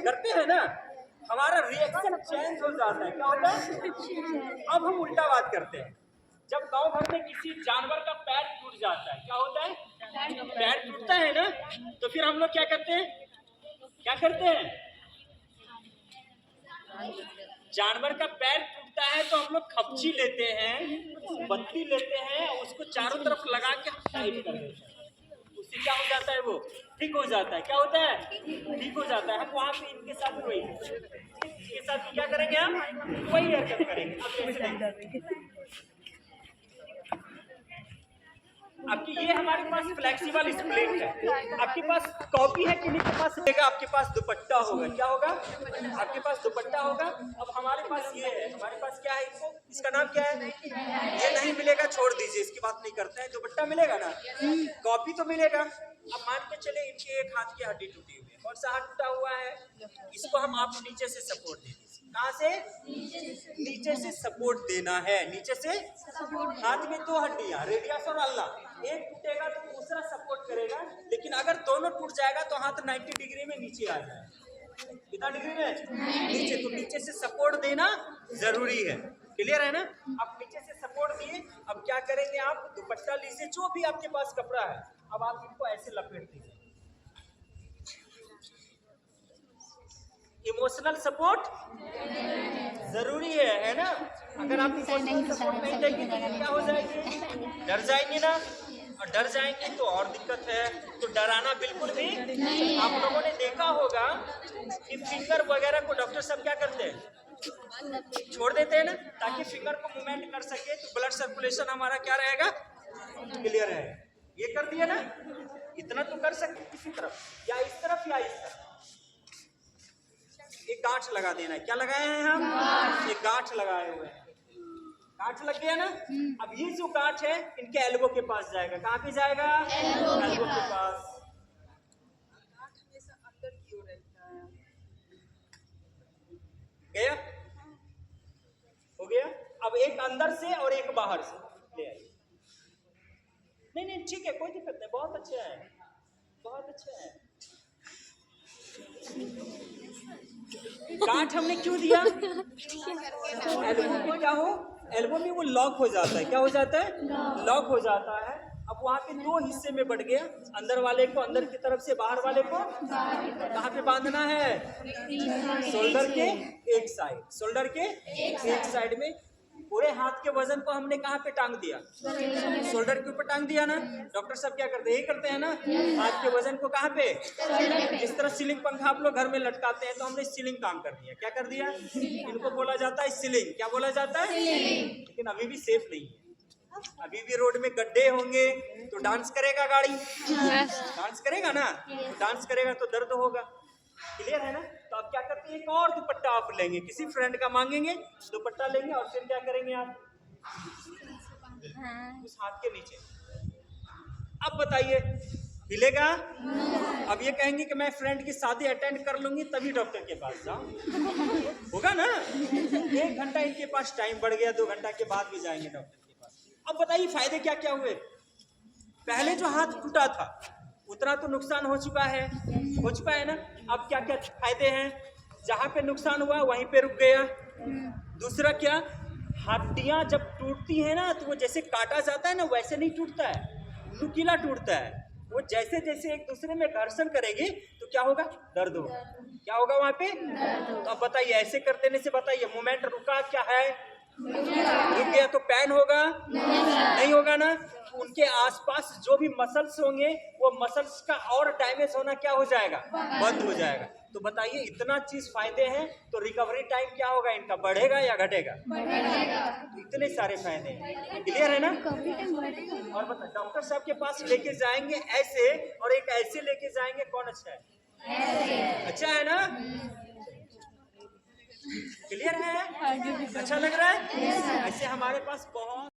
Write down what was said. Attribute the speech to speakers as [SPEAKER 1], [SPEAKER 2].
[SPEAKER 1] करते हैं ना, हमारा रिएक्शन चेंज हो जाता है। क्या होता है? अब हम उल्टा बात करते हैं। जब गांव भर में किसी जानवर का पैर टूट जाता है, क्या होता है? पैर टूटता है ना, तो फिर हम लोग क्या करते हैं? क्या करते हैं? जानवर का पैर टूटता है तो हम लोग खपची लेते हैं, बत्ती लेते हैं, उसको चारों तरफ लगा के टाइट कर देते हैं। उससे क्या हो जाता है? वो ठीक हो जाता है। क्या होता है? ठीक हो जाता है। हम वहां पे इनके साथ वही, इनके साथ क्या करेंगे? हम वही हरकत करेंगे। आपकी ये हमारे पास फ्लेक्सिबल स्प्लिट है। आपके पास कॉपी है, किन्हीं के पास रहेगा, आपके पास दुपट्टा होगा। क्या होगा? आपके पास दुपट्टा होगा। अब हमारे पास ये है, हमारे पास क्या है? इसको, इसका नाम क्या है? ये नहीं मिलेगा, छोड़ दीजिए, इसकी बात नहीं करते हैं। दुपट्टा मिलेगा ना, कॉपी तो मिलेगा। अब मान के चले इनके एक हाथ की हड्डी टूटी हुई है। कौन सा हाथ टूटा हुआ है? इसको हम आप नीचे से सपोर्ट दे दीजिए। कहाँ से? नीचे से सपोर्ट देना है। नीचे से हाथ में दो हड्डियां, रेडियस और अल्ला, एक टूटेगा तो दूसरा सपोर्ट करेगा। लेकिन अगर दोनों टूट जाएगा तो हाथ 90 डिग्री में नीचे आ जाएगा। कितना डिग्री में? नीचे। तो नीचे से सपोर्ट देना जरूरी है। क्लियर है ना? आप नीचे से सपोर्ट दिए। अब क्या करेंगे? आप दुपट्टा लीजिए, जो भी आपके पास कपड़ा है, अब आप इनको ऐसे लपेट दीजिए। इमोशनल सपोर्ट जरूरी है ना? अगर आप इमोशनल सपोर्ट नहीं देंगे तो क्या हो जाएगी? डर जाएंगे ना, और डर जाएंगे तो और दिक्कत है। तो डराना बिल्कुल भी। आप लोगों ने देखा होगा कि फिंगर वगैरह को डॉक्टर सब क्या करते हैं? छोड़ देते हैं ना, ताकि फिंगर को मूवमेंट कर सके, तो ब्लड सर्कुलेशन हमारा क्या रहेगा? क्लियर है। ये कर दिया ना, इतना तो कर सकते किसी तरफ, या इस तरफ या इस तरफ। एक गांठ लगा देना है। क्या लगाए हैं हम? एक गांठ लगाए हुए हैं। गांठ लग गया ना। अब ये जो गांठ है इनके एल्बो के पास जाएगा। कहाँ पे जाएगा? एल्बो के पास। गया? हो गया। अब एक अंदर से और एक बाहर से ले आइए। नहीं नहीं, ठीक है, कोई दिक्कत नहीं, बहुत अच्छा है, बहुत अच्छा है। गांठ हमने क्यों दिया? एल्बो में क्या हो? एल्बो में वो लॉक हो जाता है। क्या हो जाता है? लॉक हो जाता है। अब वहाँ पे दो हिस्से में बढ़ गया। अंदर वाले को अंदर की तरफ से, बाहर वाले को कहाँ पे बांधना है? शोल्डर के एक साइड, शोल्डर के एक साइड में। पूरे हाथ के वजन को हमने कहाँ पे टांग दिया? शोल्डर के ऊपर टांग दिया ना। डॉक्टर साहब क्या करते हैं? यही करते हैं ना। हाथ के वजन को कहाँ पे? जिस तरह सीलिंग पंखा आप लोग घर में लटकाते हैं, तो हमने सीलिंग काम कर दिया। क्या कर दिया? इनको बोला जाता है सीलिंग। क्या बोला जाता है? लेकिन अभी भी सेफ नहीं है। अभी भी रोड में गड्ढे होंगे तो डांस करेगा गाड़ी? डांस करेगा ना। डांस करेगा तो दर्द होगा। क्लियर है ना? तो आप क्या करते हैं? एक और दुपट्टा आप लेंगे, किसी फ्रेंड का मांगेंगे, दुपट्टा लेंगे, और फिर क्या करेंगे आप? उस हाथ के नीचे। अब बताइए, हिलेगा? अब ये कहेंगे कि मैं फ्रेंड की शादी अटेंड कर लूंगी तभी डॉक्टर के पास जाऊं। होगा ना? 1 घंटा इनके पास टाइम बढ़ गया, 2 घंटा के बाद भी जाएंगे डॉक्टर के पास। अब बताइए फायदे क्या क्या हुए? पहले जो हाथ टूटा था उतना तो नुकसान हो चुका है, हो चुका है ना। अब क्या क्या फायदे हैं? जहाँ पे नुकसान हुआ वहीं पे रुक गया। दूसरा क्या? हड्डियां जब टूटती है ना, तो वो जैसे काटा जाता है ना, वैसे नहीं टूटता है, नुकीला टूटता है। वो जैसे जैसे एक दूसरे में घर्षण करेगी तो क्या होगा? दर्द होगा। क्या होगा वहां पे? तो अब बताइए, ऐसे कर देने से बताइए मूवमेंट रुका क्या है? रुक गया तो पेन होगा? नहीं होगा ना। उनके आसपास जो भी मसल्स होंगे, वो मसल्स का और डैमेज होना क्या हो जाएगा? बंद हो जाएगा। तो बताइए, इतना चीज फायदे हैं, तो रिकवरी टाइम क्या होगा इनका? बढ़ेगा या घटेगा? तो इतने सारे फायदे हैं। क्लियर है ना? और बता, डॉक्टर साहब के पास लेके जाएंगे ऐसे और एक ऐसे लेके जाएंगे, कौन अच्छा है? अच्छा है ना? क्लियर है? अच्छा लग रहा है? ऐसे हमारे पास बहुत